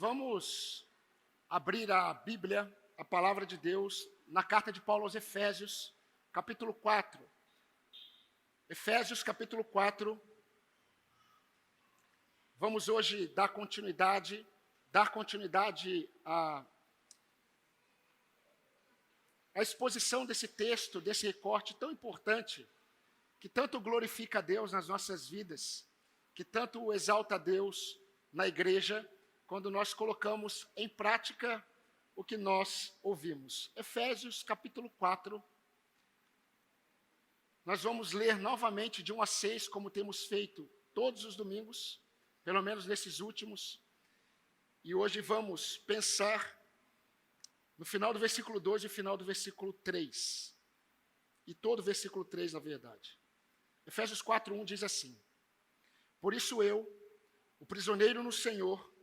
vamos abrir a Bíblia, a palavra de Deus, na carta de Paulo aos Efésios, capítulo 4. Efésios, capítulo 4. Vamos hoje dar continuidade à exposição desse texto, desse recorte tão importante, que tanto glorifica a Deus nas nossas vidas, que tanto exalta a Deus na igreja, quando nós colocamos em prática o que nós ouvimos. Efésios, capítulo 4. Nós vamos ler novamente de 1 a 6, como temos feito todos os domingos, pelo menos nesses últimos. E hoje vamos pensar no final do versículo 2 e final do versículo 3. E todo o versículo 3, na verdade. Efésios 4:1 diz assim: Por isso eu, o prisioneiro no Senhor,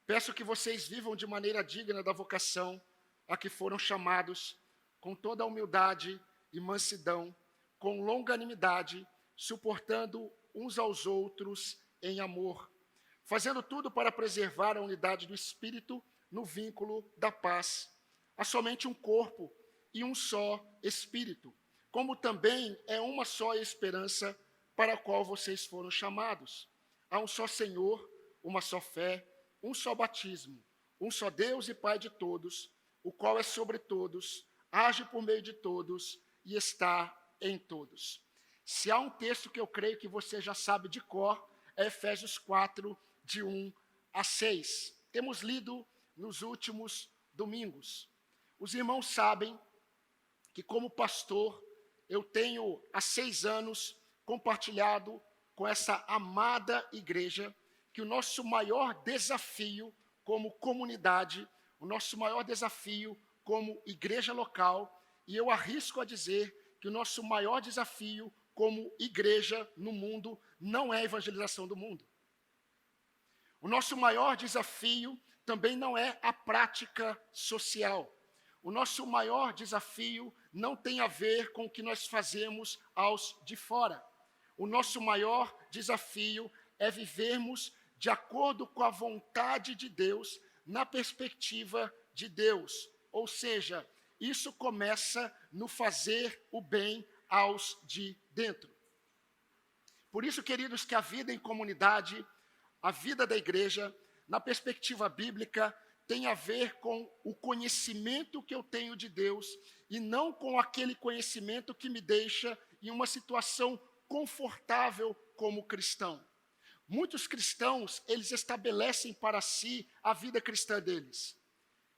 peço que vocês vivam de maneira digna da vocação a que foram chamados, com toda a humildade e mansidão, com longanimidade, suportando uns aos outros em amor, fazendo tudo para preservar a unidade do Espírito no vínculo da paz. Há somente um corpo e um só Espírito, como também é uma só esperança para a qual vocês foram chamados. Há um só Senhor, uma só fé, um só batismo, um só Deus e Pai de todos, o qual é sobre todos, age por meio de todos e está em todos. Se há um texto que eu creio que você já sabe de cor, é Efésios 4, de 1 a 6. Temos lido nos últimos domingos. Os irmãos sabem que, como pastor, eu tenho há 6 anos compartilhado com essa amada igreja que o nosso maior desafio como comunidade, o nosso maior desafio como igreja local, e eu arrisco a dizer que o nosso maior desafio como igreja no mundo não é a evangelização do mundo. O nosso maior desafio também não é a prática social. O nosso maior desafio não tem a ver com o que nós fazemos aos de fora. O nosso maior desafio é vivermos de acordo com a vontade de Deus, na perspectiva de Deus. Ou seja, isso começa no fazer o bem aos de dentro. Por isso, queridos, que a vida em comunidade, a vida da igreja, na perspectiva bíblica, tem a ver com o conhecimento que eu tenho de Deus e não com aquele conhecimento que me deixa em uma situação confortável como cristão. Muitos cristãos, eles estabelecem para si a vida cristã deles.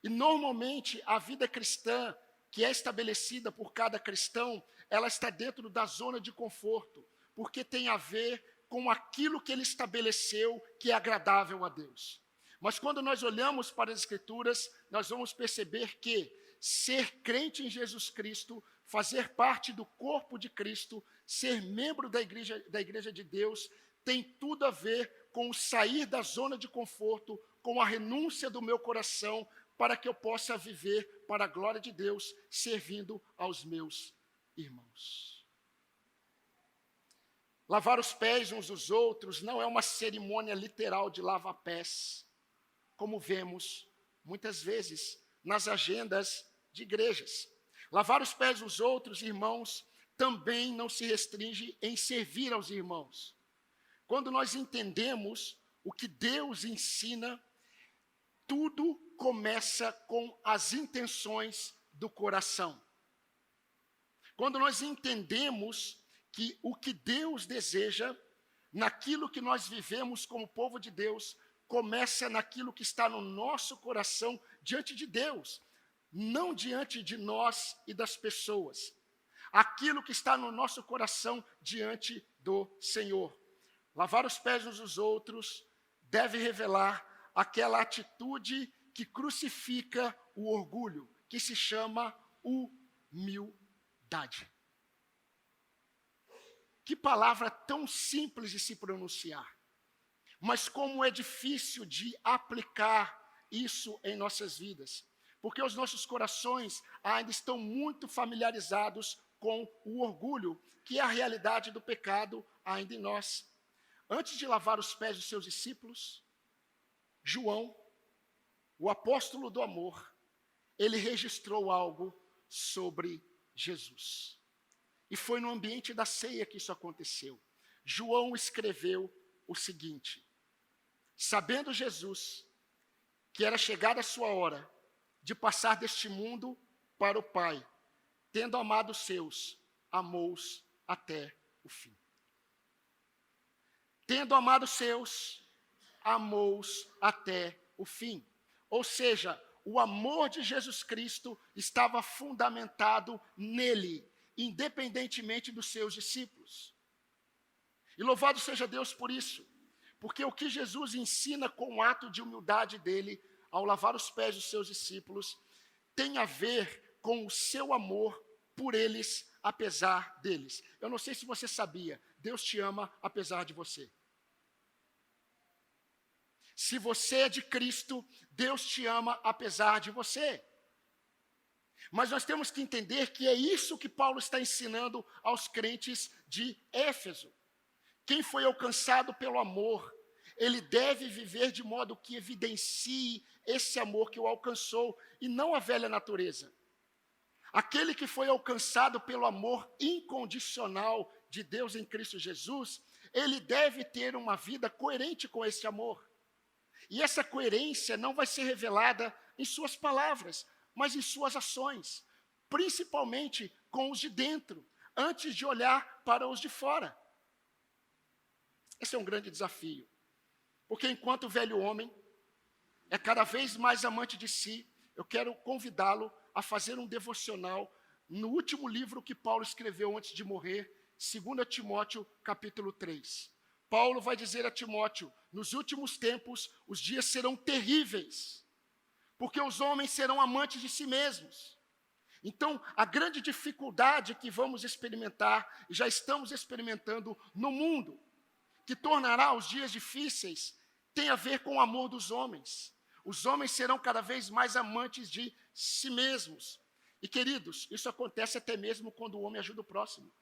E normalmente a vida cristã que é estabelecida por cada cristão, ela está dentro da zona de conforto, porque tem a ver com aquilo que ele estabeleceu que é agradável a Deus. Mas quando nós olhamos para as Escrituras, nós vamos perceber que ser crente em Jesus Cristo, fazer parte do corpo de Cristo, ser membro da igreja de Deus, tem tudo a ver com o sair da zona de conforto, com a renúncia do meu coração, para que eu possa viver para a glória de Deus, servindo aos meus irmãos. Lavar os pés uns dos outros não é uma cerimônia literal de lava-pés, como vemos muitas vezes nas agendas de igrejas. Lavar os pés dos outros, irmãos, também não se restringe em servir aos irmãos. Quando nós entendemos o que Deus ensina, tudo começa com as intenções do coração. Quando nós entendemos que o que Deus deseja, naquilo que nós vivemos como povo de Deus, começa naquilo que está no nosso coração diante de Deus, não diante de nós e das pessoas. Aquilo que está no nosso coração diante do Senhor. Lavar os pés uns dos outros deve revelar aquela atitude que crucifica o orgulho, que se chama humildade. Que palavra tão simples de se pronunciar, mas como é difícil de aplicar isso em nossas vidas, porque os nossos corações ainda estão muito familiarizados com o orgulho, que é a realidade do pecado ainda em nós. Antes de lavar os pés dos seus discípulos, João, o apóstolo do amor, ele registrou algo sobre Jesus. E foi no ambiente da ceia que isso aconteceu. João escreveu o seguinte: sabendo Jesus que era chegada a sua hora de passar deste mundo para o Pai, tendo amado os seus, amou-os até o fim. Tendo amado os seus, amou-os até o fim. Ou seja, o amor de Jesus Cristo estava fundamentado nele, independentemente dos seus discípulos. E louvado seja Deus por isso, porque o que Jesus ensina com o ato de humildade dele, ao lavar os pés dos seus discípulos, tem a ver com o seu amor por eles, apesar deles. Eu não sei se você sabia, Deus te ama apesar de você. Se você é de Cristo, Deus te ama apesar de você. Mas nós temos que entender que é isso que Paulo está ensinando aos crentes de Éfeso. Quem foi alcançado pelo amor, ele deve viver de modo que evidencie esse amor que o alcançou, e não a velha natureza. Aquele que foi alcançado pelo amor incondicional de Deus em Cristo Jesus, ele deve ter uma vida coerente com esse amor. E essa coerência não vai ser revelada em suas palavras, mas em suas ações, principalmente com os de dentro, antes de olhar para os de fora. Esse é um grande desafio, porque enquanto o velho homem é cada vez mais amante de si, eu quero convidá-lo a fazer um devocional no último livro que Paulo escreveu antes de morrer, 2 Timóteo, capítulo 3. Paulo vai dizer a Timóteo: nos últimos tempos os dias serão terríveis, porque os homens serão amantes de si mesmos. Então, a grande dificuldade que vamos experimentar, e já estamos experimentando no mundo, que tornará os dias difíceis, tem a ver com o amor dos homens. Os homens serão cada vez mais amantes de si mesmos. E, queridos, isso acontece até mesmo quando o homem ajuda o próximo.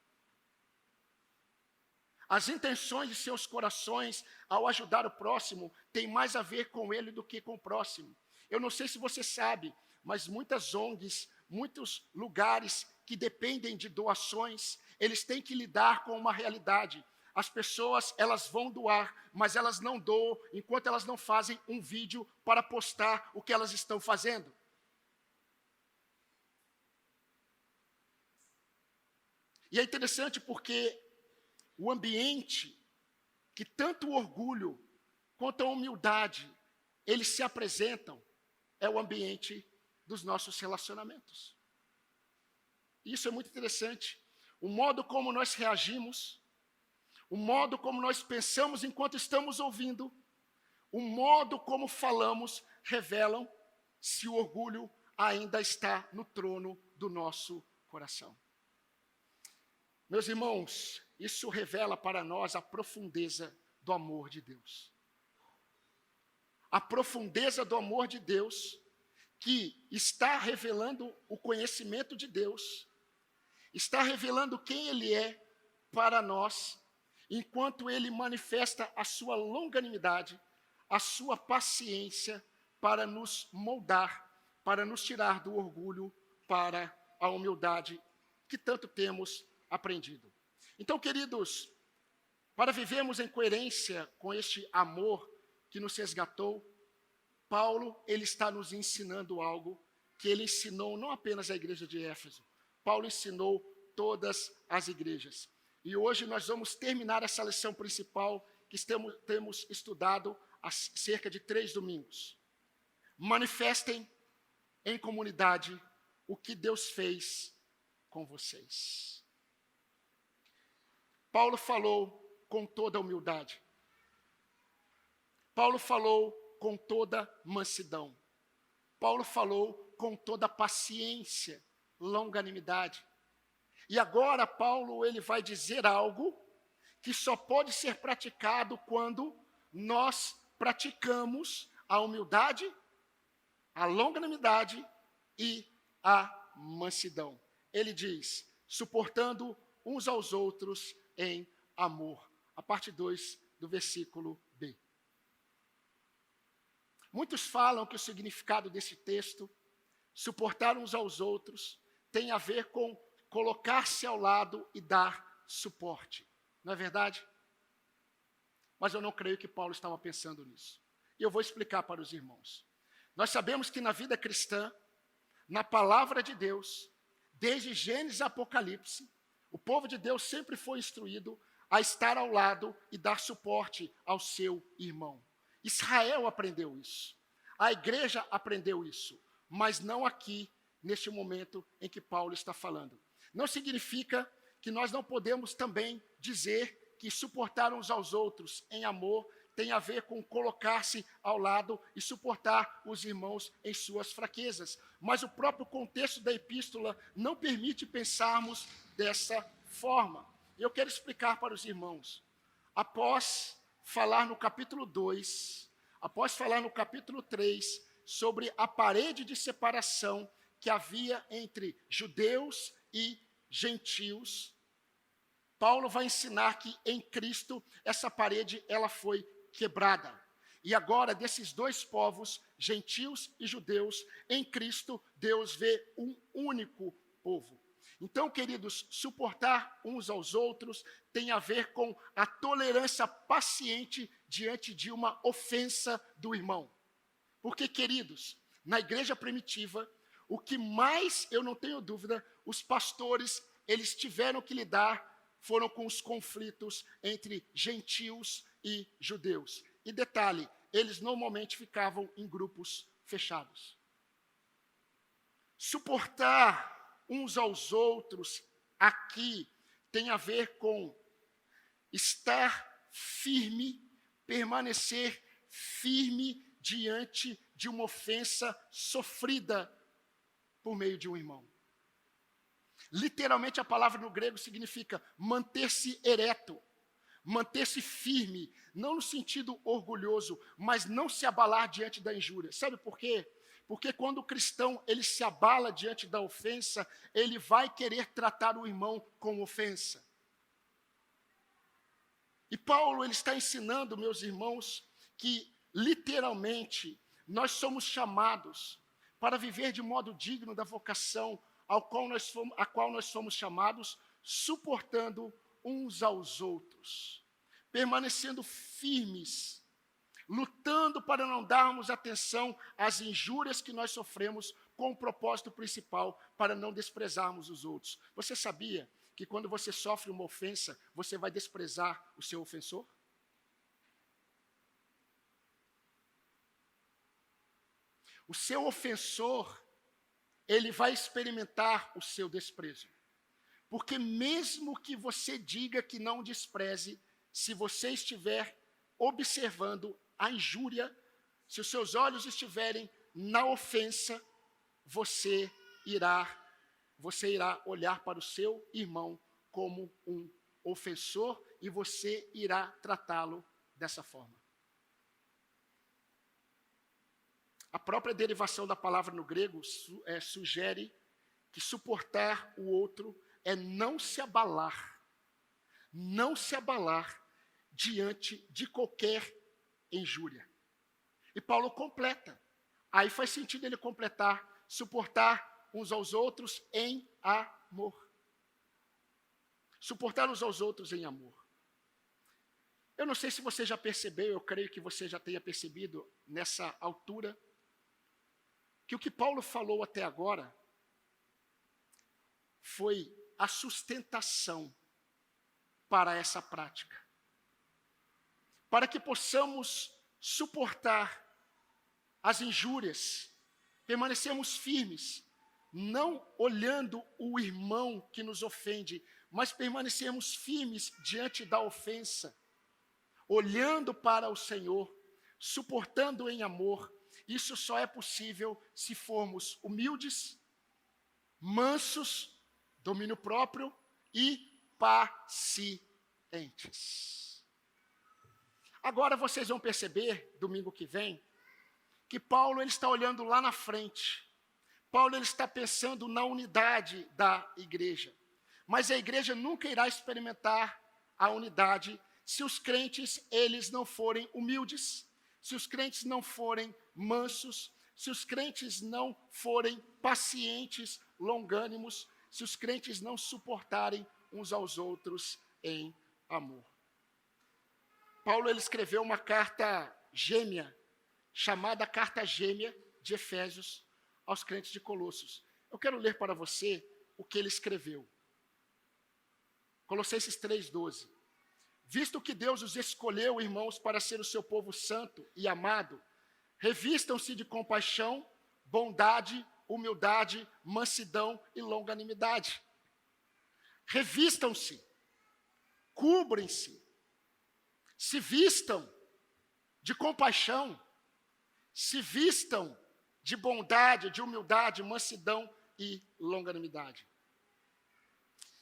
As intenções de seus corações ao ajudar o próximo têm mais a ver com ele do que com o próximo. Eu não sei se você sabe, mas muitas ONGs, muitos lugares que dependem de doações, eles têm que lidar com uma realidade. As pessoas, elas vão doar, mas elas não doam enquanto elas não fazem um vídeo para postar o que elas estão fazendo. E é interessante porque o ambiente que tanto o orgulho quanto a humildade, eles se apresentam, é o ambiente dos nossos relacionamentos. Isso é muito interessante. O modo como nós reagimos, o modo como nós pensamos enquanto estamos ouvindo, o modo como falamos, revelam se o orgulho ainda está no trono do nosso coração. Meus irmãos, isso revela para nós a profundeza do amor de Deus. A profundeza do amor de Deus, que está revelando o conhecimento de Deus, está revelando quem Ele é para nós, enquanto Ele manifesta a sua longanimidade, a sua paciência para nos moldar, para nos tirar do orgulho para a humildade que tanto temos aprendido. Então, queridos, para vivermos em coerência com este amor que nos resgatou, Paulo, ele está nos ensinando algo que ele ensinou não apenas à igreja de Éfeso, Paulo ensinou todas as igrejas. E hoje nós vamos terminar essa lição principal que temos estudado há cerca de 3 domingos. Manifestem em comunidade o que Deus fez com vocês. Paulo falou com toda humildade. Paulo falou com toda mansidão. Paulo falou com toda paciência, longanimidade. E agora Paulo ele vai dizer algo que só pode ser praticado quando nós praticamos a humildade, a longanimidade e a mansidão. Ele diz, suportando uns aos outros em amor. A parte 2 do versículo B. Muitos falam que o significado desse texto, suportar uns aos outros, tem a ver com colocar-se ao lado e dar suporte. Não é verdade? Mas eu não creio que Paulo estava pensando nisso. E eu vou explicar para os irmãos. Nós sabemos que na vida cristã, na palavra de Deus, desde Gênesis a Apocalipse, o povo de Deus sempre foi instruído a estar ao lado e dar suporte ao seu irmão. Israel aprendeu isso. A igreja aprendeu isso. Mas não aqui, neste momento em que Paulo está falando. Não significa que nós não podemos também dizer que suportar uns aos outros em amor tem a ver com colocar-se ao lado e suportar os irmãos em suas fraquezas. Mas o próprio contexto da epístola não permite pensarmos dessa forma. Eu quero explicar para os irmãos. Após falar no capítulo 2, após falar no capítulo 3, sobre a parede de separação que havia entre judeus e gentios, Paulo vai ensinar que em Cristo essa parede ela foi quebrada. E agora, desses dois povos, gentios e judeus, em Cristo, Deus vê um único povo. Então, queridos, suportar uns aos outros tem a ver com a tolerância paciente diante de uma ofensa do irmão. Porque, queridos, na igreja primitiva, o que mais, eu não tenho dúvida, os pastores, eles tiveram que lidar foram com os conflitos entre gentios e judeus. E detalhe, eles normalmente ficavam em grupos fechados. Suportar uns aos outros aqui tem a ver com estar firme, permanecer firme diante de uma ofensa sofrida por meio de um irmão. Literalmente a palavra no grego significa manter-se ereto, manter-se firme, não no sentido orgulhoso, mas não se abalar diante da injúria. Sabe por quê? Porque quando o cristão ele se abala diante da ofensa, ele vai querer tratar o irmão com ofensa. E Paulo ele está ensinando, meus irmãos, que literalmente nós somos chamados para viver de modo digno da vocação a qual nós somos chamados, suportando uns aos outros, permanecendo firmes, lutando para não darmos atenção às injúrias que nós sofremos, com o propósito principal, para não desprezarmos os outros. Você sabia que quando você sofre uma ofensa, você vai desprezar o seu ofensor? O seu ofensor, ele vai experimentar o seu desprezo. Porque mesmo que você diga que não despreze, se você estiver observando a injúria, se os seus olhos estiverem na ofensa, você irá olhar para o seu irmão como um ofensor e você irá tratá-lo dessa forma. A própria derivação da palavra no grego sugere que suportar o outro é não se abalar diante de qualquer injúria. E Paulo completa. Aí faz sentido ele completar, suportar uns aos outros em amor. Suportar uns aos outros em amor. Eu não sei se você já percebeu, eu creio que você já tenha percebido nessa altura, que o que Paulo falou até agora foi a sustentação para essa prática. Para que possamos suportar as injúrias, permanecermos firmes, não olhando o irmão que nos ofende, mas permanecermos firmes diante da ofensa, olhando para o Senhor, suportando em amor. Isso só é possível se formos humildes, mansos, domínio próprio e pacientes. Agora vocês vão perceber, domingo que vem, que Paulo ele está olhando lá na frente. Paulo ele está pensando na unidade da igreja. Mas a igreja nunca irá experimentar a unidade se os crentes eles não forem humildes, se os crentes não forem mansos, se os crentes não forem pacientes, longânimos, se os crentes não suportarem uns aos outros em amor. Paulo ele escreveu uma carta gêmea, chamada Carta Gêmea de Efésios, aos crentes de Colossos. Eu quero ler para você o que ele escreveu. Colossenses 3,12. Visto que Deus os escolheu, irmãos, para ser o seu povo santo e amado, revistam-se de compaixão, bondade, humildade, mansidão e longanimidade. Revistam-se, cobrem-se, se vistam de compaixão, se vistam de bondade, de humildade, mansidão e longanimidade.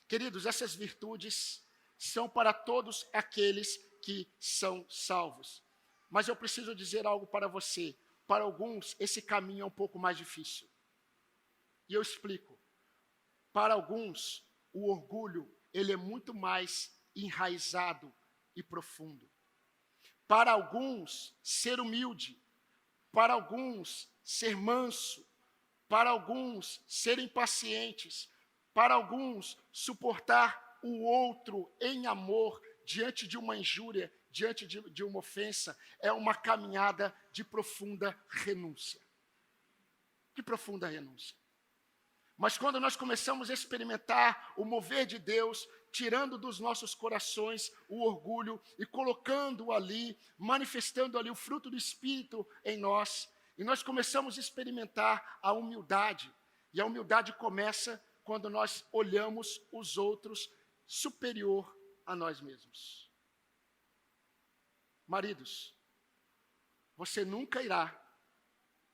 Queridos, essas virtudes são para todos aqueles que são salvos. Mas eu preciso dizer algo para você. Para alguns, esse caminho é um pouco mais difícil. E eu explico. Para alguns, o orgulho, ele é muito mais enraizado e profundo. Para alguns, ser humilde. Para alguns, ser manso. Para alguns, serem pacientes. Para alguns, suportar o outro em amor diante de uma injúria, diante de uma ofensa, é uma caminhada de profunda renúncia. De profunda renúncia. Mas quando nós começamos a experimentar o mover de Deus, tirando dos nossos corações o orgulho e colocando ali, manifestando ali o fruto do Espírito em nós, e nós começamos a experimentar a humildade. E a humildade começa quando nós olhamos os outros superior a nós mesmos. Maridos, você nunca irá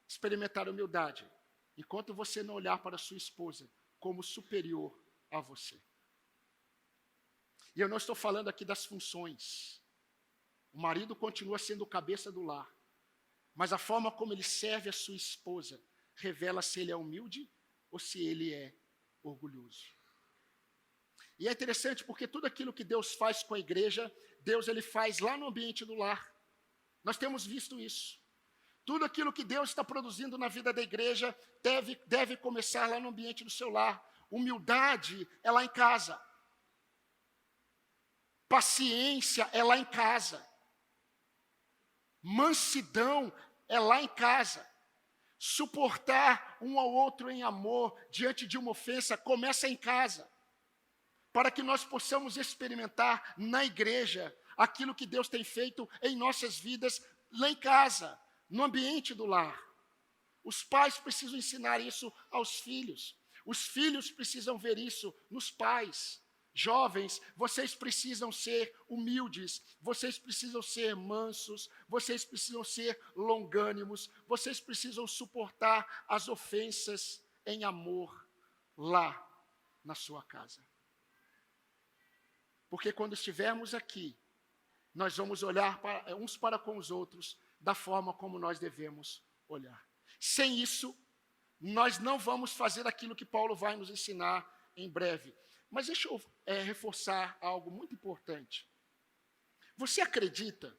experimentar humildade enquanto você não olhar para sua esposa como superior a você. E eu não estou falando aqui das funções. O marido continua sendo o cabeça do lar, mas a forma como ele serve a sua esposa revela se ele é humilde ou se ele é orgulhoso. E é interessante porque tudo aquilo que Deus faz com a igreja, Deus ele faz lá no ambiente do lar. Nós temos visto isso. Tudo aquilo que Deus está produzindo na vida da igreja deve começar lá no ambiente do seu lar. Humildade é lá em casa. Paciência é lá em casa. Mansidão é lá em casa. Suportar um ao outro em amor diante de uma ofensa começa em casa. Para que nós possamos experimentar na igreja aquilo que Deus tem feito em nossas vidas lá em casa, no ambiente do lar. Os pais precisam ensinar isso aos filhos. Os filhos precisam ver isso nos pais. Jovens, vocês precisam ser humildes, vocês precisam ser mansos, vocês precisam ser longânimos, vocês precisam suportar as ofensas em amor lá na sua casa. Porque quando estivermos aqui, nós vamos olhar uns para com os outros da forma como nós devemos olhar. Sem isso, nós não vamos fazer aquilo que Paulo vai nos ensinar em breve. Mas deixa eu reforçar algo muito importante. Você acredita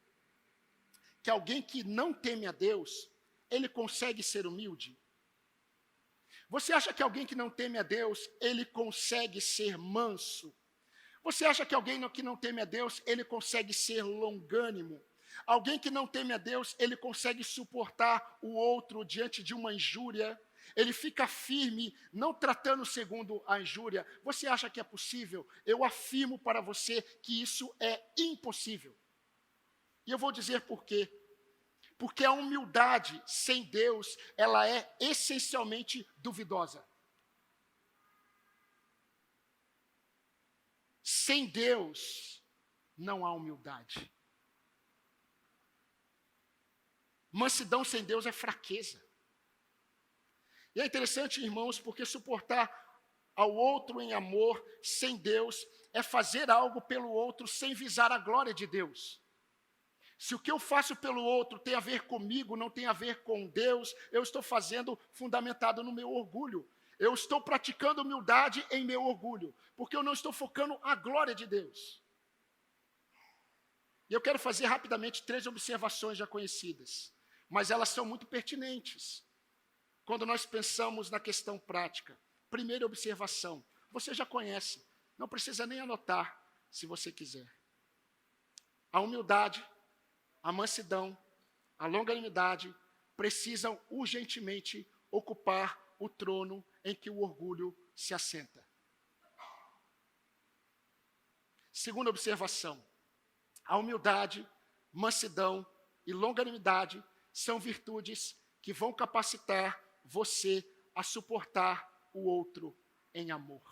que alguém que não teme a Deus, ele consegue ser humilde? Você acha que alguém que não teme a Deus, ele consegue ser manso? Você acha que alguém que não teme a Deus, ele consegue ser longânimo? Alguém que não teme a Deus, ele consegue suportar o outro diante de uma injúria? Ele fica firme, não tratando segundo a injúria. Você acha que é possível? Eu afirmo para você que isso é impossível. E eu vou dizer por quê. Porque a humildade sem Deus, ela é essencialmente duvidosa. Sem Deus, não há humildade. Mansidão sem Deus é fraqueza. E é interessante, irmãos, porque suportar ao outro em amor, sem Deus, é fazer algo pelo outro sem visar a glória de Deus. Se o que eu faço pelo outro tem a ver comigo, não tem a ver com Deus, eu estou fazendo fundamentado no meu orgulho. Eu estou praticando humildade em meu orgulho, porque eu não estou focando a glória de Deus. E eu quero fazer rapidamente 3 observações já conhecidas, mas elas são muito pertinentes quando nós pensamos na questão prática. Primeira observação, você já conhece, não precisa nem anotar, se você quiser. A humildade, a mansidão, a longanimidade precisam urgentemente ocupar o trono em que o orgulho se assenta. Segunda observação, a humildade, mansidão e longanimidade são virtudes que vão capacitar você a suportar o outro em amor.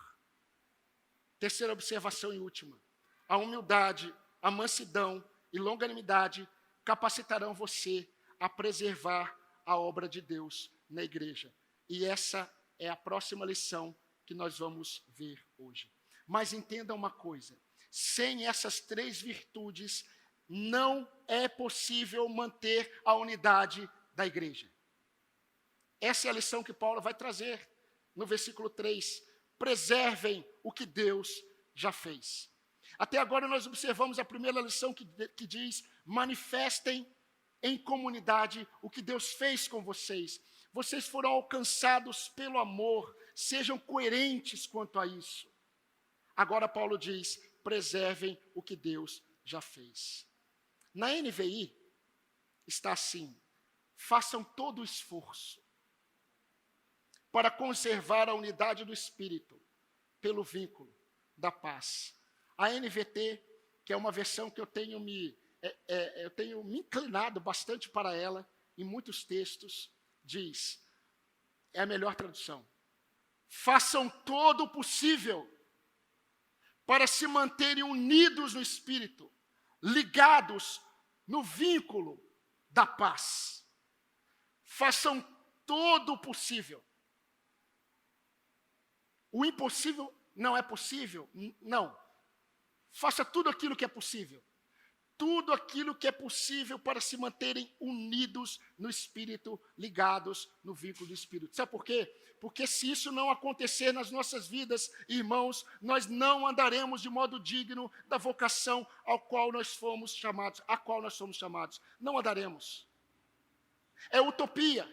Terceira observação e última, a humildade, a mansidão e longanimidade capacitarão você a preservar a obra de Deus na igreja. E essa é a próxima lição que nós vamos ver hoje. Mas entenda uma coisa, sem essas 3 virtudes, não é possível manter a unidade da igreja. Essa é a lição que Paulo vai trazer no versículo 3. Preservem o que Deus já fez. Até agora nós observamos a primeira lição que diz, manifestem em comunidade o que Deus fez com vocês. Vocês foram alcançados pelo amor, sejam coerentes quanto a isso. Agora Paulo diz, preservem o que Deus já fez. Na NVI está assim, façam todo o esforço para conservar a unidade do Espírito pelo vínculo da paz. A NVT, que é uma versão que eu tenho me inclinado bastante para ela, em muitos textos, diz, é a melhor tradução, façam todo o possível para se manterem unidos no Espírito, ligados no vínculo da paz. Façam todo o possível. O impossível não é possível? Não. Faça tudo aquilo que é possível. Tudo aquilo que é possível para se manterem unidos no Espírito, ligados no vínculo do Espírito. Sabe por quê? Porque se isso não acontecer nas nossas vidas, irmãos, nós não andaremos de modo digno da vocação a qual nós somos chamados. Não andaremos. É utopia.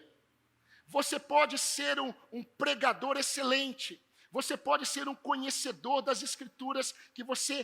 Você pode ser um pregador excelente. Você pode ser um conhecedor das Escrituras, que você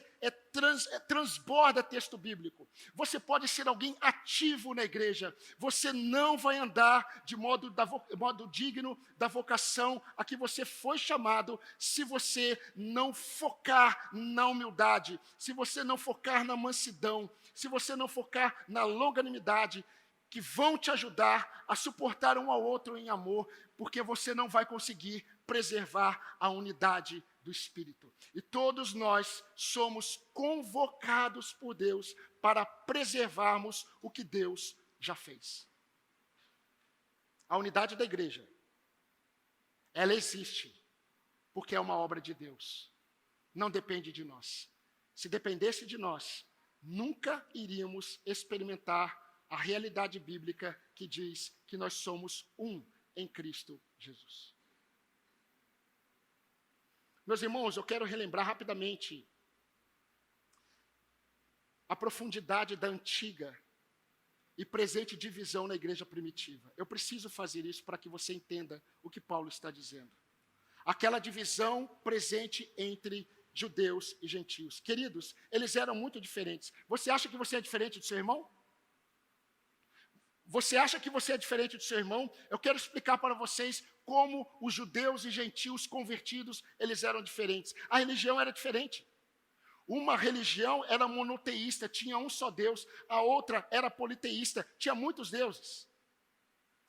transborda texto bíblico. Você pode ser alguém ativo na igreja. Você não vai andar de modo digno da vocação a que você foi chamado, se você não focar na humildade, se você não focar na mansidão, se você não focar na longanimidade, que vão te ajudar a suportar um ao outro em amor, porque você não vai conseguir preservar a unidade do Espírito. E todos nós somos convocados por Deus para preservarmos o que Deus já fez. A unidade da igreja, ela existe porque é uma obra de Deus. Não depende de nós. Se dependesse de nós, nunca iríamos experimentar a realidade bíblica que diz que nós somos um em Cristo Jesus. Meus irmãos, eu quero relembrar rapidamente a profundidade da antiga e presente divisão na igreja primitiva. Eu preciso fazer isso para que você entenda o que Paulo está dizendo. Aquela divisão presente entre judeus e gentios. Queridos, eles eram muito diferentes. Você acha que você é diferente do seu irmão? Você acha que você é diferente do seu irmão? Eu quero explicar para vocês como os judeus e gentios convertidos, eles eram diferentes. A religião era diferente. Uma religião era monoteísta, tinha um só Deus. A outra era politeísta, tinha muitos deuses.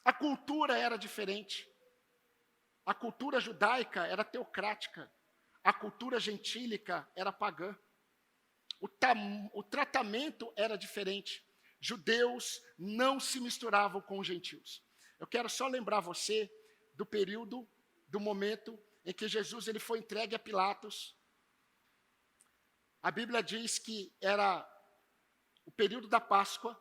A cultura era diferente. A cultura judaica era teocrática. A cultura gentílica era pagã. O tratamento era diferente. Judeus não se misturavam com os gentios. Eu quero só lembrar você do momento em que Jesus ele foi entregue a Pilatos. A Bíblia diz que era o período da Páscoa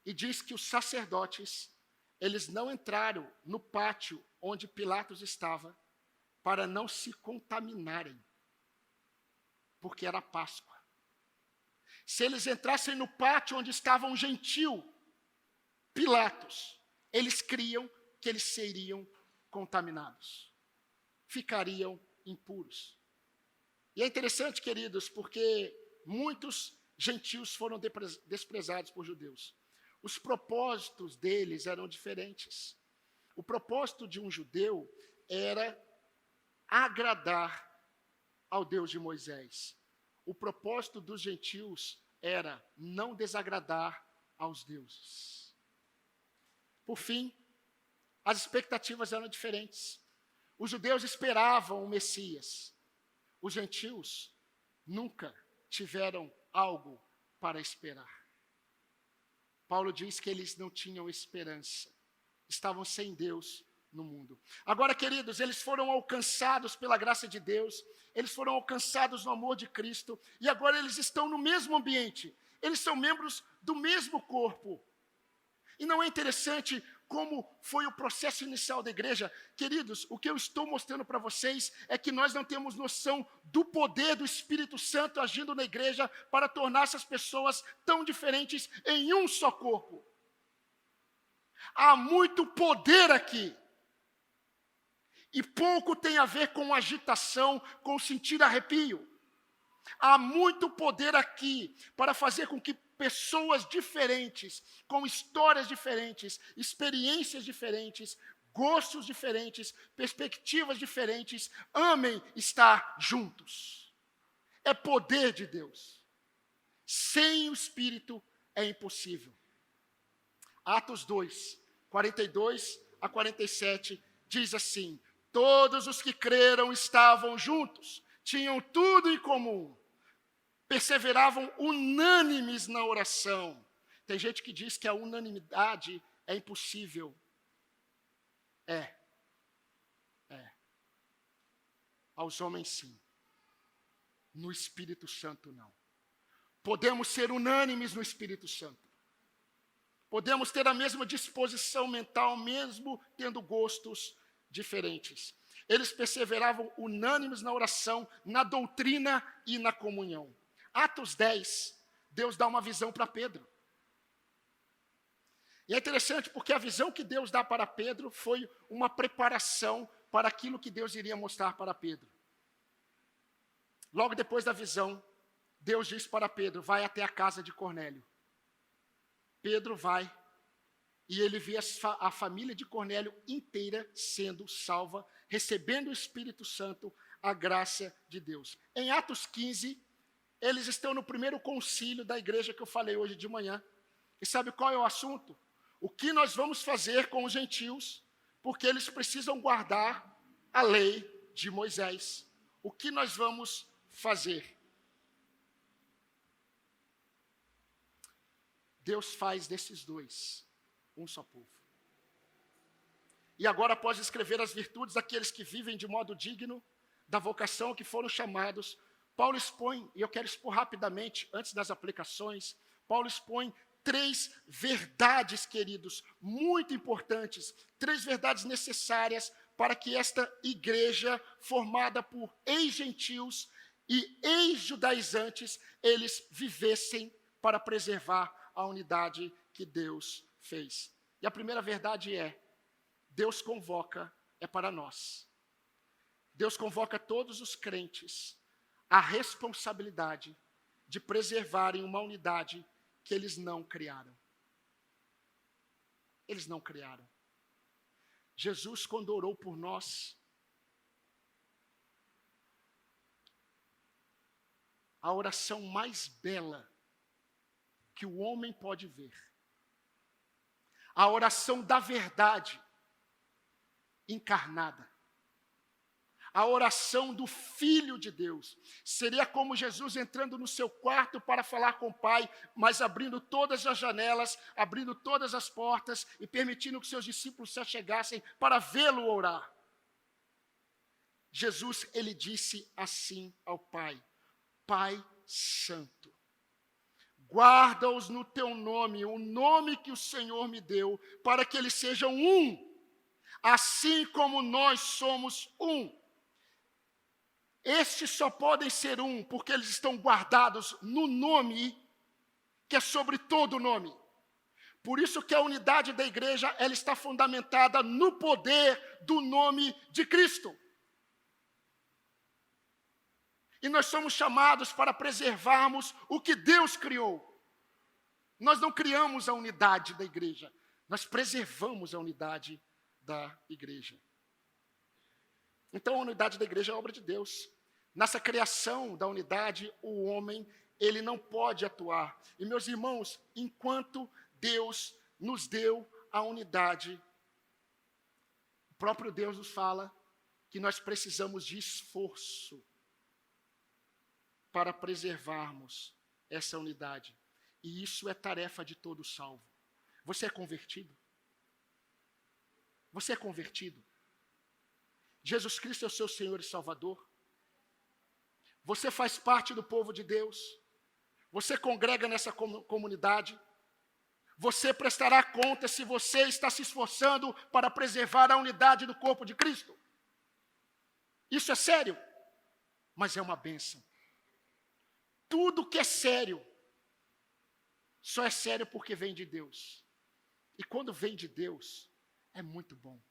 e diz que os sacerdotes, eles não entraram no pátio onde Pilatos estava para não se contaminarem, porque era Páscoa. se eles entrassem no pátio onde estava um gentil, Pilatos, eles criam que eles seriam contaminados, ficariam impuros. E é interessante, queridos, porque muitos gentios foram desprezados por judeus. Os propósitos deles eram diferentes. O propósito de um judeu era agradar ao Deus de Moisés. O propósito dos gentios era não desagradar aos deuses. Por fim, as expectativas eram diferentes. Os judeus esperavam o Messias. Os gentios nunca tiveram algo para esperar. Paulo diz que eles não tinham esperança. Estavam sem Deus no mundo. Agora, queridos, eles foram alcançados pela graça de Deus, eles foram alcançados no amor de Cristo, e agora eles estão no mesmo ambiente, eles são membros do mesmo corpo. E não é interessante como foi o processo inicial da igreja? Queridos, o que eu estou mostrando para vocês é que nós não temos noção do poder do Espírito Santo agindo na igreja para tornar essas pessoas tão diferentes em um só corpo. Há muito poder aqui. E pouco tem a ver com agitação, com sentir arrepio. Há muito poder aqui para fazer com que pessoas diferentes, com histórias diferentes, experiências diferentes, gostos diferentes, perspectivas diferentes, amem estar juntos. É poder de Deus. Sem o Espírito é impossível. Atos 2, 42 a 47, diz assim: todos os que creram estavam juntos, tinham tudo em comum, perseveravam unânimes na oração. Tem gente que diz que a unanimidade é impossível. É. Aos homens, sim. No Espírito Santo, não. Podemos ser unânimes no Espírito Santo. Podemos ter a mesma disposição mental, mesmo tendo gostos diferentes. Eles perseveravam unânimes na oração, na doutrina e na comunhão. Atos 10, Deus dá uma visão para Pedro. E é interessante porque a visão que Deus dá para Pedro foi uma preparação para aquilo que Deus iria mostrar para Pedro. Logo depois da visão, Deus diz para Pedro: vai até a casa de Cornélio. Pedro vai e ele vê a família de Cornélio inteira sendo salva, recebendo o Espírito Santo, a graça de Deus. Em Atos 15, eles estão no primeiro concílio da igreja que eu falei hoje de manhã. E sabe qual é o assunto? O que nós vamos fazer com os gentios, porque eles precisam guardar a lei de Moisés. O que nós vamos fazer? Deus faz desses dois um só povo. E agora, após escrever as virtudes daqueles que vivem de modo digno da vocação que foram chamados, Paulo expõe, e eu quero expor rapidamente, antes das aplicações, Paulo expõe 3 verdades, queridos, muito importantes, 3 verdades necessárias para que esta igreja, formada por ex-gentios e ex-judaizantes, eles vivessem para preservar a unidade que Deus fez. E a primeira verdade é: Deus convoca, é para nós. Deus convoca todos os crentes à responsabilidade de preservarem uma unidade que eles não criaram. Eles não criaram. Jesus, quando orou por nós, a oração mais bela que o homem pode ver, a oração da verdade encarnada, a oração do Filho de Deus, seria como Jesus entrando no seu quarto para falar com o Pai, mas abrindo todas as janelas, abrindo todas as portas e permitindo que seus discípulos se achegassem para vê-lo orar. Jesus, ele disse assim ao Pai: Pai Santo, guarda-os no teu nome, o nome que o Senhor me deu, para que eles sejam um, assim como nós somos um. Estes só podem ser um, porque eles estão guardados no nome que é sobre todo nome. Por isso que a unidade da igreja, ela está fundamentada no poder do nome de Cristo. E nós somos chamados para preservarmos o que Deus criou. Nós não criamos a unidade da igreja, nós preservamos a unidade da igreja. Então, a unidade da igreja é obra de Deus. Nessa criação da unidade, o homem, ele não pode atuar. E, meus irmãos, enquanto Deus nos deu a unidade, o próprio Deus nos fala que nós precisamos de esforço para preservarmos essa unidade. E isso é tarefa de todo salvo. Você é convertido? Você é convertido? Jesus Cristo é o seu Senhor e Salvador? Você faz parte do povo de Deus? Você congrega nessa comunidade? Você prestará conta se você está se esforçando para preservar a unidade do corpo de Cristo? Isso é sério, mas é uma bênção. Tudo que é sério, só é sério porque vem de Deus. E quando vem de Deus, é muito bom.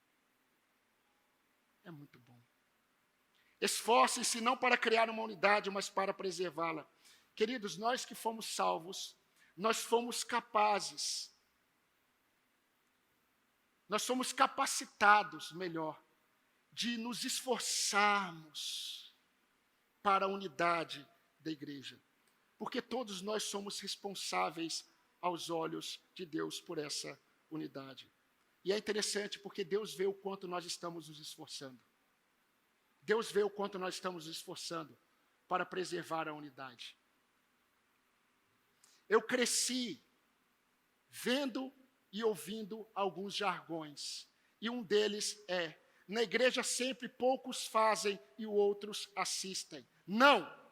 É muito bom. Esforcem-se não para criar uma unidade, mas para preservá-la. Queridos, nós que fomos salvos, nós fomos capazes, nós somos capacitados, melhor, de nos esforçarmos para a unidade da igreja. Porque todos nós somos responsáveis aos olhos de Deus por essa unidade. E é interessante porque Deus vê o quanto nós estamos nos esforçando. Deus vê o quanto nós estamos nos esforçando para preservar a unidade. Eu cresci vendo e ouvindo alguns jargões. E um deles é: na igreja sempre poucos fazem e outros assistem. Não!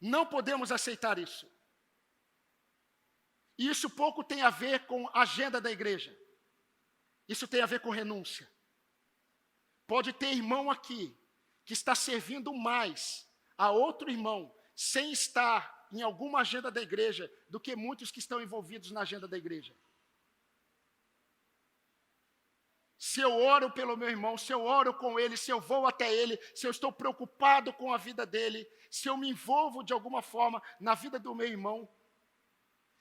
Não podemos aceitar isso. E isso pouco tem a ver com a agenda da igreja. Isso tem a ver com renúncia. Pode ter irmão aqui que está servindo mais a outro irmão sem estar em alguma agenda da igreja do que muitos que estão envolvidos na agenda da igreja. Se eu oro pelo meu irmão, se eu oro com ele, se eu vou até ele, se eu estou preocupado com a vida dele, se eu me envolvo de alguma forma na vida do meu irmão,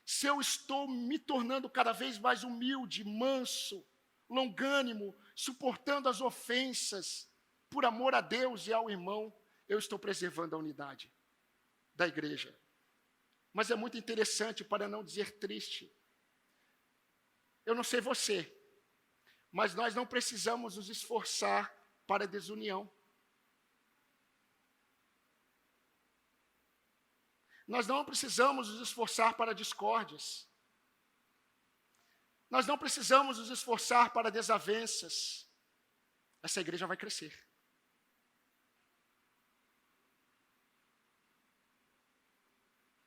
se eu estou me tornando cada vez mais humilde, manso, longânimo, suportando as ofensas, por amor a Deus e ao irmão, eu estou preservando a unidade da igreja. Mas é muito interessante, para não dizer triste. Eu não sei você, mas nós não precisamos nos esforçar para a desunião. Nós não precisamos nos esforçar para discórdias. Nós não precisamos nos esforçar para desavenças. Essa igreja vai crescer.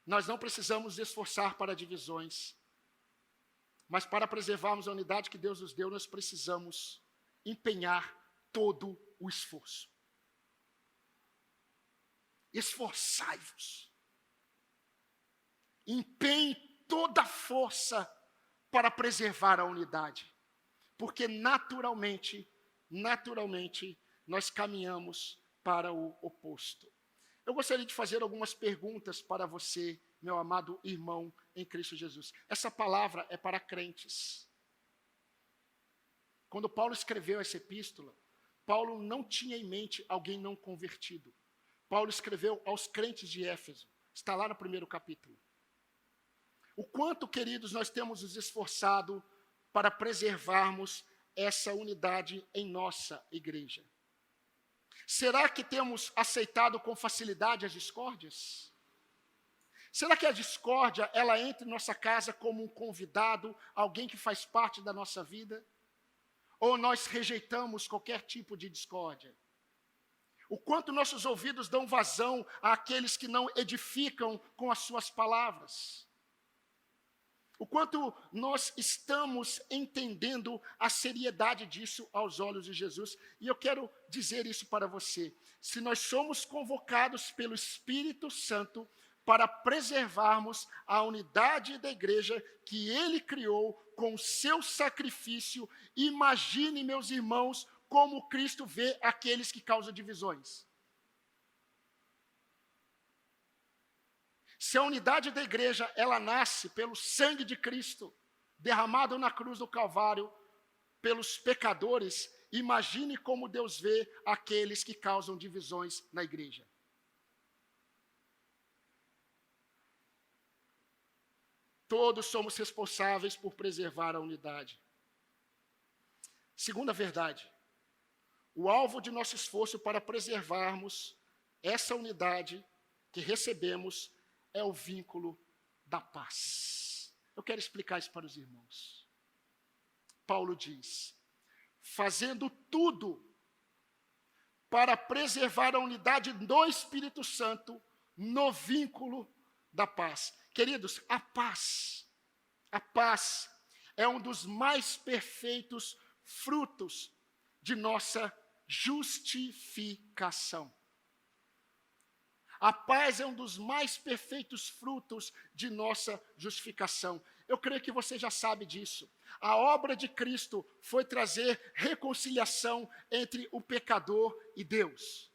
Nós não precisamos nos esforçar para divisões. Mas para preservarmos a unidade que Deus nos deu, nós precisamos empenhar todo o esforço. Esforçai-vos. Empenhe toda a força para preservar a unidade. Porque naturalmente, nós caminhamos para o oposto. Eu gostaria de fazer algumas perguntas para você, meu amado irmão em Cristo Jesus. Essa palavra é para crentes. Quando Paulo escreveu essa epístola, Paulo não tinha em mente alguém não convertido. Paulo escreveu aos crentes de Éfeso. Está lá no primeiro capítulo. O quanto, queridos, nós temos nos esforçado para preservarmos essa unidade em nossa igreja. Será que temos aceitado com facilidade as discórdias? Será que a discórdia, ela entra em nossa casa como um convidado, alguém que faz parte da nossa vida? Ou nós rejeitamos qualquer tipo de discórdia? O quanto nossos ouvidos dão vazão àqueles que não edificam com as suas palavras? O quanto nós estamos entendendo a seriedade disso aos olhos de Jesus. E eu quero dizer isso para você. Se nós somos convocados pelo Espírito Santo para preservarmos a unidade da igreja que Ele criou com o seu sacrifício, imagine, meus irmãos, como Cristo vê aqueles que causam divisões. Se a unidade da igreja, ela nasce pelo sangue de Cristo, derramado na cruz do Calvário, pelos pecadores, imagine como Deus vê aqueles que causam divisões na igreja. Todos somos responsáveis por preservar a unidade. Segunda verdade, o alvo de nosso esforço para preservarmos essa unidade que recebemos é o vínculo da paz. Eu quero explicar isso para os irmãos. Paulo diz, fazendo tudo para preservar a unidade do Espírito Santo no vínculo da paz. Queridos, a paz é um dos mais perfeitos frutos de nossa justificação. A paz é um dos mais perfeitos frutos de nossa justificação. Eu creio que você já sabe disso. A obra de Cristo foi trazer reconciliação entre o pecador e Deus.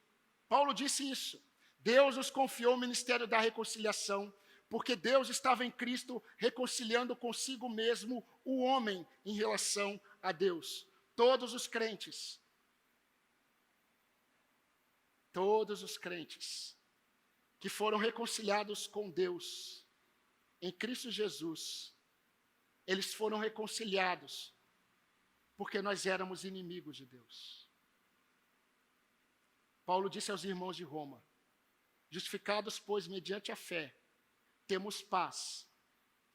Paulo disse isso. Deus nos confiou o ministério da reconciliação, porque Deus estava em Cristo reconciliando consigo mesmo o homem em relação a Deus. Todos os crentes que foram reconciliados com Deus em Cristo Jesus, eles foram reconciliados porque nós éramos inimigos de Deus. Paulo disse aos irmãos de Roma, justificados, pois, mediante a fé, temos paz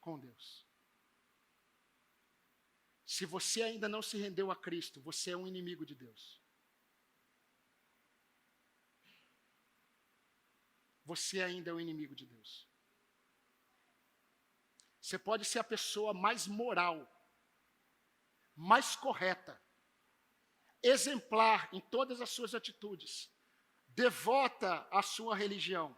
com Deus. Se você ainda não se rendeu a Cristo, você é um inimigo de Deus. Você ainda é um inimigo de Deus. Você pode ser a pessoa mais moral, mais correta, exemplar em todas as suas atitudes, devota à sua religião.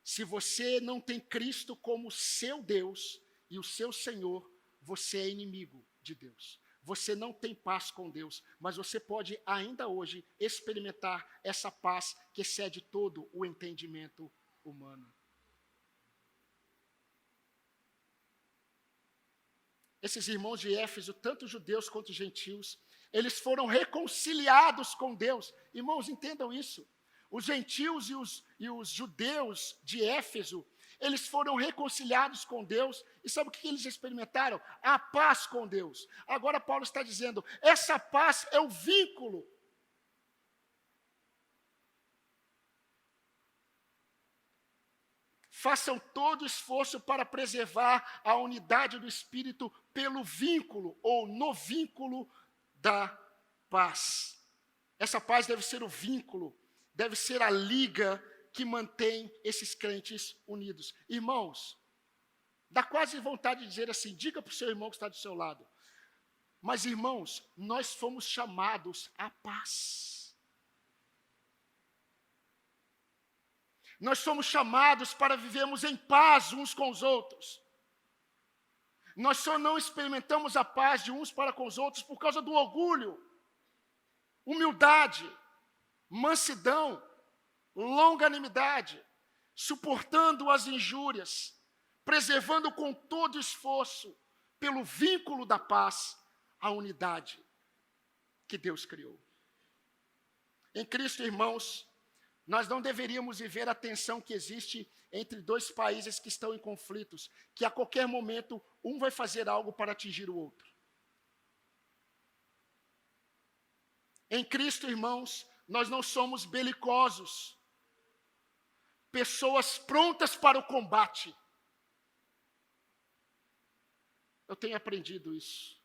Se você não tem Cristo como seu Deus e o seu Senhor, você é inimigo de Deus. Você não tem paz com Deus, mas você pode ainda hoje experimentar essa paz que excede todo o entendimento humano. Esses irmãos de Éfeso, tanto judeus quanto gentios, eles foram reconciliados com Deus. Irmãos, entendam isso. Os gentios e os judeus de Éfeso, eles foram reconciliados com Deus. E sabe o que eles experimentaram? A paz com Deus. Agora Paulo está dizendo, essa paz é o vínculo. Façam todo esforço para preservar a unidade do Espírito pelo vínculo, ou no vínculo da paz. Essa paz deve ser o vínculo, deve ser a liga que mantém esses crentes unidos. Irmãos, dá quase vontade de dizer assim, diga para o seu irmão que está do seu lado. Mas, irmãos, nós fomos chamados à paz. Nós somos chamados para vivermos em paz uns com os outros. Nós só não experimentamos a paz de uns para com os outros por causa do orgulho, humildade, mansidão, longanimidade, suportando as injúrias, preservando com todo esforço, pelo vínculo da paz, a unidade que Deus criou. Em Cristo, irmãos, nós não deveríamos viver a tensão que existe entre dois países que estão em conflitos, que a qualquer momento um vai fazer algo para atingir o outro. Em Cristo, irmãos, nós não somos belicosos, pessoas prontas para o combate. Eu tenho aprendido isso.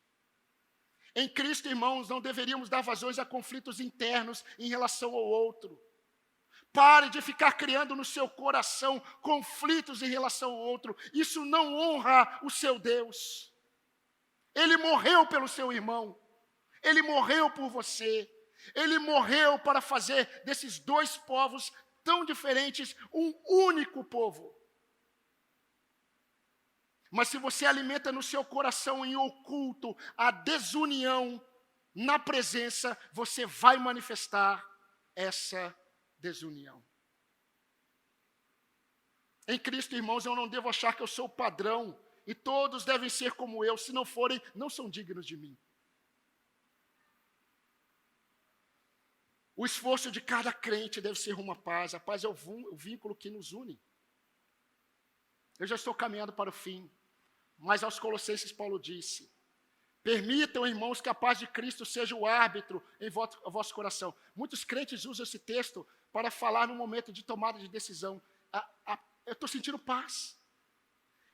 Em Cristo, irmãos, não deveríamos dar vazões a conflitos internos em relação ao outro. Pare de ficar criando no seu coração conflitos em relação ao outro. Isso não honra o seu Deus. Ele morreu pelo seu irmão. Ele morreu por você. Ele morreu para fazer desses dois povos tão diferentes um único povo. Mas se você alimenta no seu coração em oculto a desunião, na presença, você vai manifestar essa desunião. Em Cristo, irmãos, eu não devo achar que eu sou o padrão e todos devem ser como eu. Se não forem, não são dignos de mim. O esforço de cada crente deve ser uma paz. A paz é o vínculo que nos une. Eu já estou caminhando para o fim, mas aos Colossenses Paulo disse: permitam, irmãos, que a paz de Cristo seja o árbitro em vosso coração. Muitos crentes usam esse texto para falar no momento de tomada de decisão. Eu estou sentindo paz.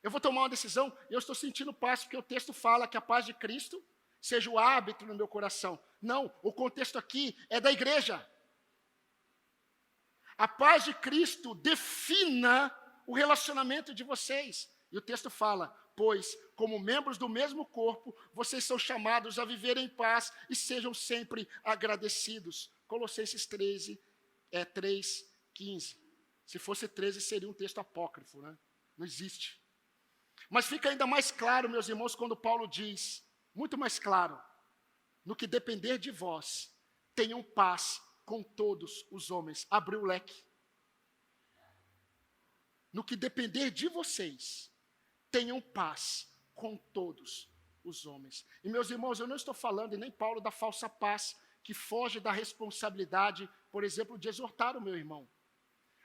Eu vou tomar uma decisão e eu estou sentindo paz, porque o texto fala que a paz de Cristo seja o árbitro no meu coração. Não, o contexto aqui é da igreja. A paz de Cristo defina o relacionamento de vocês. E o texto fala: pois, como membros do mesmo corpo, vocês são chamados a viver em paz e sejam sempre agradecidos. Colossenses 3:15. Se fosse 13, seria um texto apócrifo, né? Não existe. Mas fica ainda mais claro, meus irmãos, quando Paulo diz, muito mais claro: no que depender de vós, tenham paz com todos os homens. Abriu o leque. No que depender de vocês, tenham paz com todos os homens. E, meus irmãos, eu não estou falando, e nem Paulo, da falsa paz, que foge da responsabilidade, por exemplo, de exortar o meu irmão.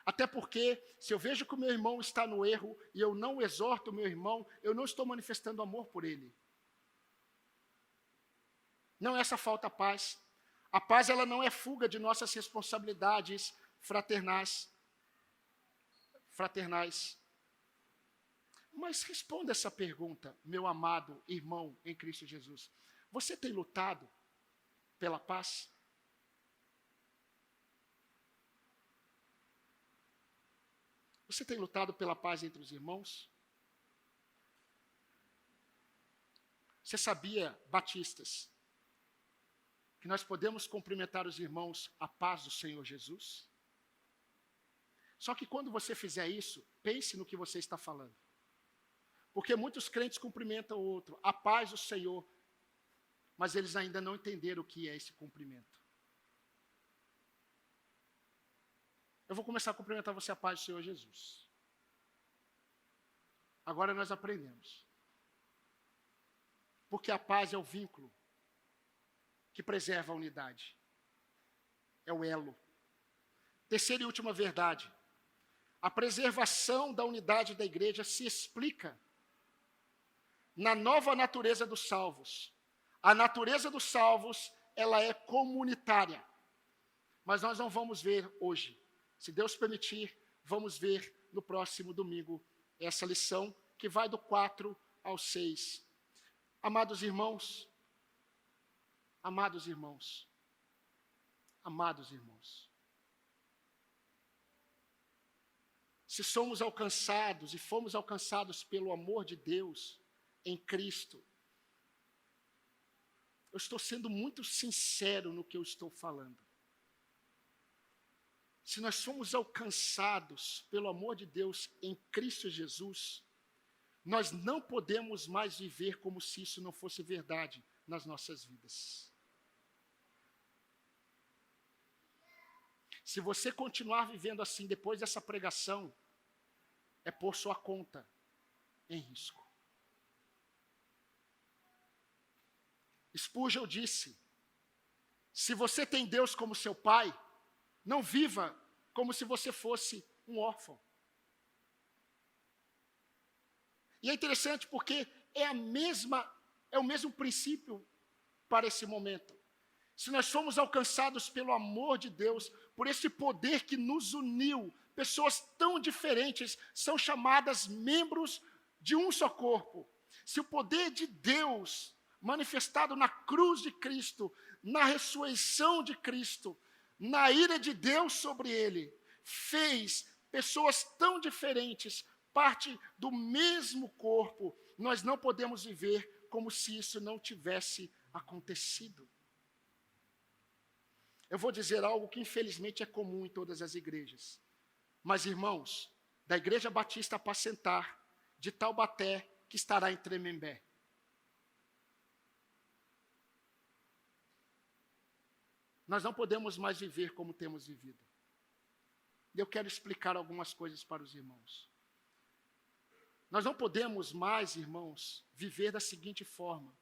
Até porque, se eu vejo que o meu irmão está no erro e eu não exorto o meu irmão, eu não estou manifestando amor por ele. Não é essa falta paz. A paz, ela não é fuga de nossas responsabilidades fraternais. Mas responda essa pergunta, meu amado irmão em Cristo Jesus. Você tem lutado pela paz? Você tem lutado pela paz entre os irmãos? Você sabia, batistas, que nós podemos cumprimentar os irmãos a paz do Senhor Jesus? Só que quando você fizer isso, pense no que você está falando. Porque muitos crentes cumprimentam o outro, a paz do Senhor, mas eles ainda não entenderam o que é esse cumprimento. Eu vou começar a cumprimentar você a paz do Senhor Jesus. Agora nós aprendemos. Porque a paz é o vínculo que preserva a unidade. É o elo. Terceira e última verdade. A preservação da unidade da igreja se explica na nova natureza dos salvos. A natureza dos salvos, ela é comunitária. Mas nós não vamos ver hoje. Se Deus permitir, vamos ver no próximo domingo essa lição que vai do 4 ao 6. Amados irmãos, se somos alcançados e fomos alcançados pelo amor de Deus em Cristo, eu estou sendo muito sincero no que eu estou falando. Se nós somos alcançados pelo amor de Deus em Cristo Jesus, nós não podemos mais viver como se isso não fosse verdade nas nossas vidas. Se você continuar vivendo assim depois dessa pregação, é pôr sua conta em risco. Spurgeon disse: se você tem Deus como seu pai, não viva como se você fosse um órfão. E é interessante porque é o mesmo princípio para esse momento. Se nós somos alcançados pelo amor de Deus, por esse poder que nos uniu, pessoas tão diferentes são chamadas membros de um só corpo. Se o poder de Deus, manifestado na cruz de Cristo, na ressurreição de Cristo, na ira de Deus sobre ele, fez pessoas tão diferentes, parte do mesmo corpo, nós não podemos viver como se isso não tivesse acontecido. Eu vou dizer algo que infelizmente é comum em todas as igrejas. Mas, irmãos, da Igreja Batista Apacentar, de Taubaté, que estará em Tremembé. Nós não podemos mais viver como temos vivido. E eu quero explicar algumas coisas para os irmãos. Nós não podemos mais, irmãos, viver da seguinte forma.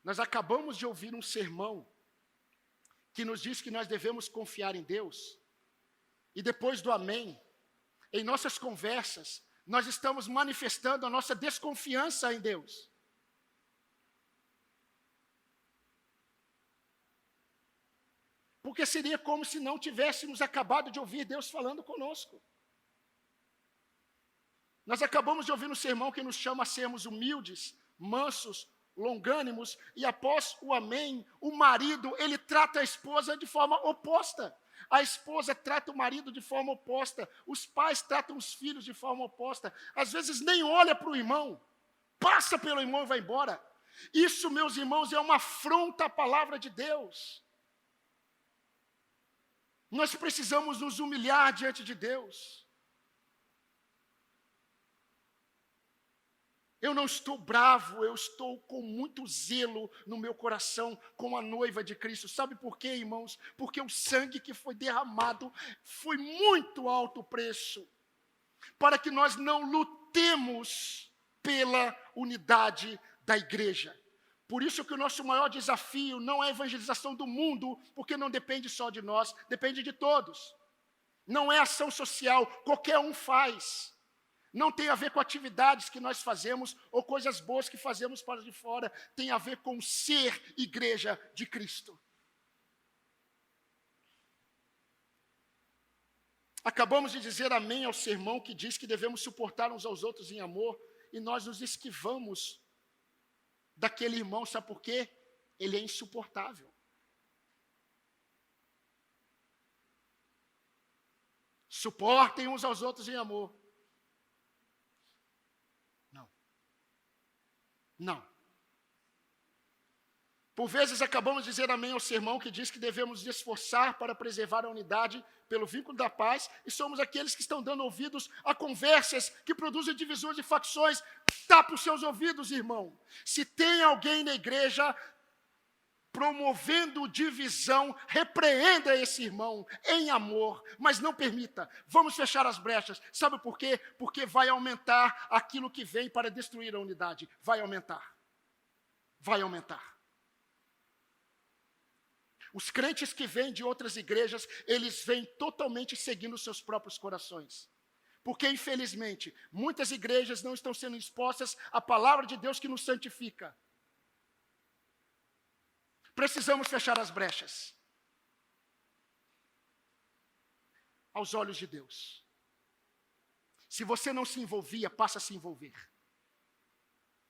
Nós acabamos de ouvir um sermão que nos diz que nós devemos confiar em Deus. E depois do amém, em nossas conversas, nós estamos manifestando a nossa desconfiança em Deus. Porque seria como se não tivéssemos acabado de ouvir Deus falando conosco. Nós acabamos de ouvir um sermão que nos chama a sermos humildes, mansos, longânimos, e após o amém, o marido, ele trata a esposa de forma oposta. A esposa trata o marido de forma oposta. Os pais tratam os filhos de forma oposta. Às vezes nem olha para o irmão, passa pelo irmão e vai embora. Isso, meus irmãos, é uma afronta à palavra de Deus. Nós precisamos nos humilhar diante de Deus. Eu não estou bravo, eu estou com muito zelo no meu coração com a noiva de Cristo. Sabe por quê, irmãos? Porque o sangue que foi derramado foi muito alto o preço, para que nós não lutemos pela unidade da igreja. Por isso que o nosso maior desafio não é a evangelização do mundo, porque não depende só de nós, depende de todos. Não é ação social, qualquer um faz. Não tem a ver com atividades que nós fazemos ou coisas boas que fazemos para de fora. Tem a ver com ser igreja de Cristo. Acabamos de dizer amém ao sermão que diz que devemos suportar uns aos outros em amor, e nós nos esquivamos daquele irmão, sabe por quê? Ele é insuportável. Suportem uns aos outros em amor. Não. Por vezes acabamos de dizer amém ao sermão que diz que devemos nos esforçar para preservar a unidade pelo vínculo da paz, e somos aqueles que estão dando ouvidos a conversas que produzem divisões e facções. Tapa os seus ouvidos, irmão. Se tem alguém na igreja promovendo divisão, repreenda esse irmão em amor, mas não permita. Vamos fechar as brechas. Sabe por quê? Porque vai aumentar aquilo que vem para destruir a unidade. Vai aumentar. Vai aumentar. Os crentes que vêm de outras igrejas, eles vêm totalmente seguindo os seus próprios corações. Porque, infelizmente, muitas igrejas não estão sendo expostas à palavra de Deus que nos santifica. Precisamos fechar as brechas. Aos olhos de Deus. Se você não se envolvia, passa a se envolver.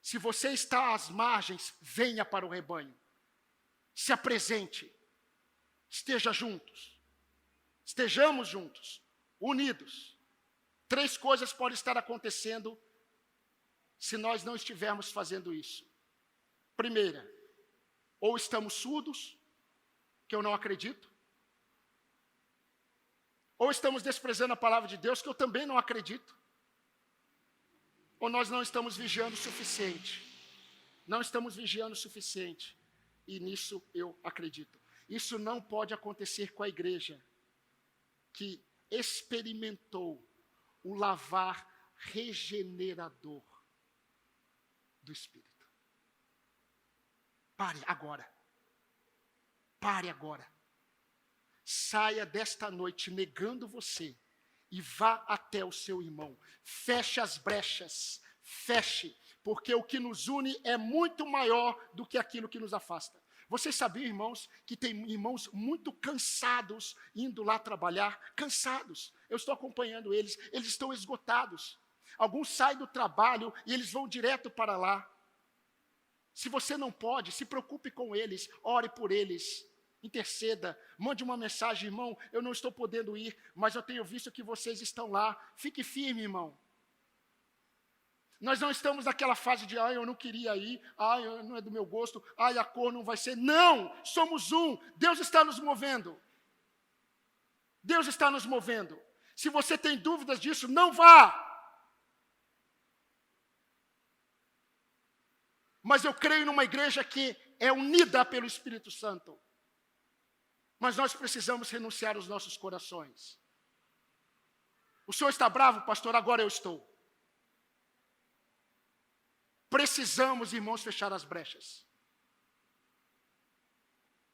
Se você está às margens, venha para o rebanho. Se apresente. Esteja juntos. Estejamos juntos, unidos. 3 coisas podem estar acontecendo se nós não estivermos fazendo isso. Primeira, ou estamos surdos, que eu não acredito, ou estamos desprezando a palavra de Deus, que eu também não acredito, ou nós não estamos vigiando o suficiente. Não estamos vigiando o suficiente, e nisso eu acredito. Isso não pode acontecer com a igreja que experimentou o lavar regenerador do Espírito. Pare agora. Pare agora. Saia desta noite negando você e vá até o seu irmão. Feche as brechas. Feche, porque o que nos une é muito maior do que aquilo que nos afasta. Vocês sabiam, irmãos, que tem irmãos muito cansados indo lá trabalhar? Cansados. Eu estou acompanhando eles. Eles estão esgotados. Alguns saem do trabalho e eles vão direto para lá. Se você não pode, se preocupe com eles, ore por eles. interceda, mande uma mensagem, irmão, eu não estou podendo ir, mas eu tenho visto que vocês estão lá. Fique firme, irmão. Nós não estamos naquela fase de, eu não queria ir, não é do meu gosto, a cor não vai ser. Não, somos um. Deus está nos movendo. Deus está nos movendo. Se você tem dúvidas disso, não vá. Mas eu creio numa igreja que é unida pelo Espírito Santo. Mas nós precisamos renunciar aos nossos corações. O senhor está bravo, pastor? Agora eu estou. Precisamos, irmãos, fechar as brechas.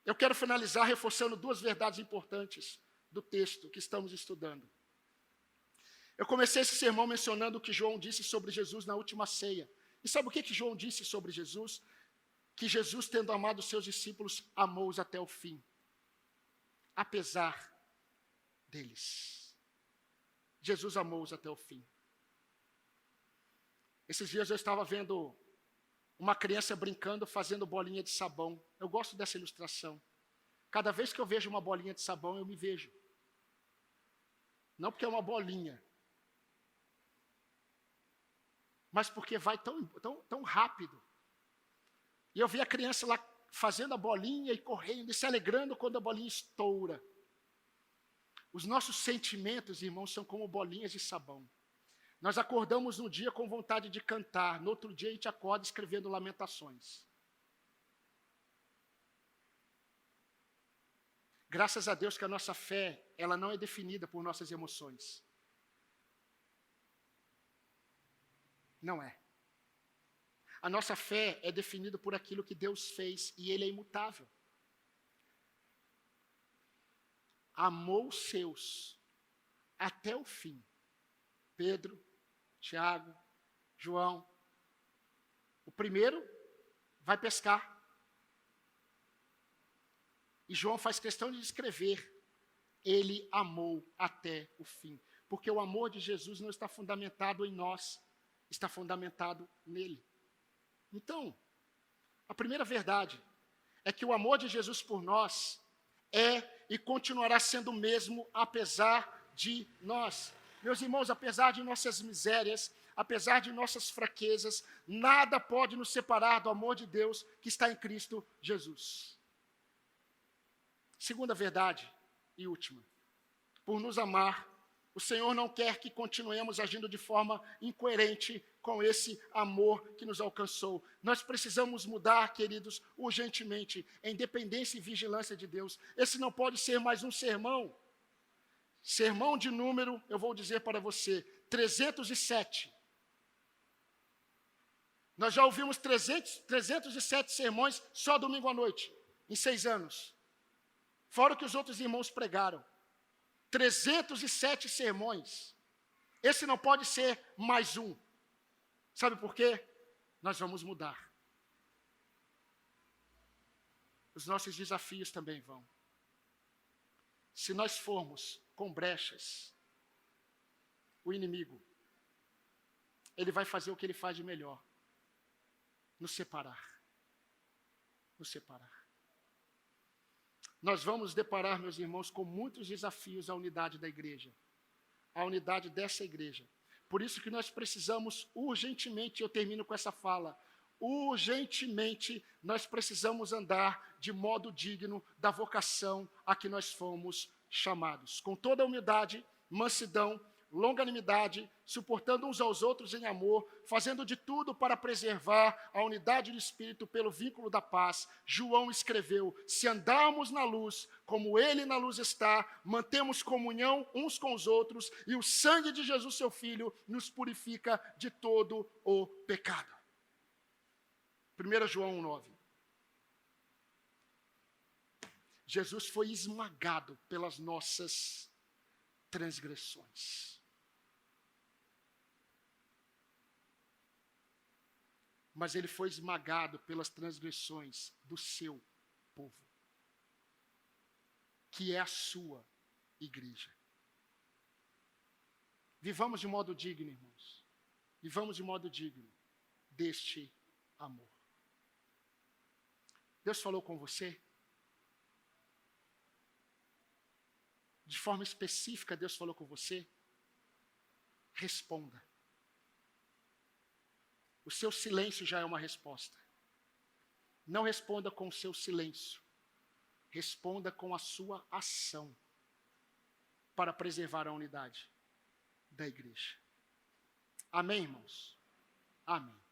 Eu quero finalizar reforçando duas verdades importantes do texto que estamos estudando. Eu comecei esse sermão mencionando o que João disse sobre Jesus na última ceia. E sabe o que João disse sobre Jesus? Que Jesus, tendo amado os seus discípulos, amou-os até o fim. Apesar deles. Jesus amou-os até o fim. Esses dias eu estava vendo uma criança brincando, fazendo bolinha de sabão. Eu gosto dessa ilustração. Cada vez que eu vejo uma bolinha de sabão, eu me vejo. Não porque é uma bolinha, mas porque vai tão rápido. E eu vi a criança lá fazendo a bolinha e correndo e se alegrando quando a bolinha estoura. Os nossos sentimentos, irmãos, são como bolinhas de sabão. Nós acordamos um dia com vontade de cantar, no outro dia a gente acorda escrevendo lamentações. Graças a Deus que a nossa fé, ela não é definida por nossas emoções. Não é. A nossa fé é definida por aquilo que Deus fez e Ele é imutável. Amou os seus até o fim. Pedro, Tiago, João. O primeiro vai pescar. E João faz questão de escrever, ele amou até o fim. Porque o amor de Jesus não está fundamentado em nós, está fundamentado nele. Então, a primeira verdade é que o amor de Jesus por nós é e continuará sendo o mesmo apesar de nós. Meus irmãos, apesar de nossas misérias, apesar de nossas fraquezas, nada pode nos separar do amor de Deus que está em Cristo Jesus. Segunda verdade e última. Por nos amar, o Senhor não quer que continuemos agindo de forma incoerente com esse amor que nos alcançou. Nós precisamos mudar, queridos, urgentemente, em dependência e vigilância de Deus. Esse não pode ser mais um sermão. Sermão de número, eu vou dizer para você, 307. Nós já ouvimos 307 sermões só domingo à noite, em 6 anos. Fora o que os outros irmãos pregaram. 307 sermões. Esse não pode ser mais um. Sabe por quê? Nós vamos mudar. Os nossos desafios também vão. Se nós formos com brechas, o inimigo, ele vai fazer o que ele faz de melhor. Nos separar. Nos separar. Nós vamos deparar, meus irmãos, com muitos desafios à unidade da igreja. À unidade dessa igreja. Por isso que nós precisamos urgentemente, eu termino com essa fala, urgentemente nós precisamos andar de modo digno da vocação a que nós fomos chamados. Com toda a humildade, mansidão, longanimidade, suportando uns aos outros em amor, fazendo de tudo para preservar a unidade do Espírito pelo vínculo da paz. João escreveu, se andarmos na luz, como ele na luz está, mantemos comunhão uns com os outros, e o sangue de Jesus, seu Filho, nos purifica de todo o pecado. 1 João 1,9. Jesus foi esmagado pelas nossas transgressões. Mas ele foi esmagado pelas transgressões do seu povo, que é a sua igreja. Vivamos de modo digno, irmãos. Vivamos de modo digno deste amor. Deus falou com você? forma específica Deus falou com você, responda. O seu silêncio já é uma resposta. Não responda com o seu silêncio. Responda com a sua ação para preservar a unidade da igreja. Amém, irmãos? Amém.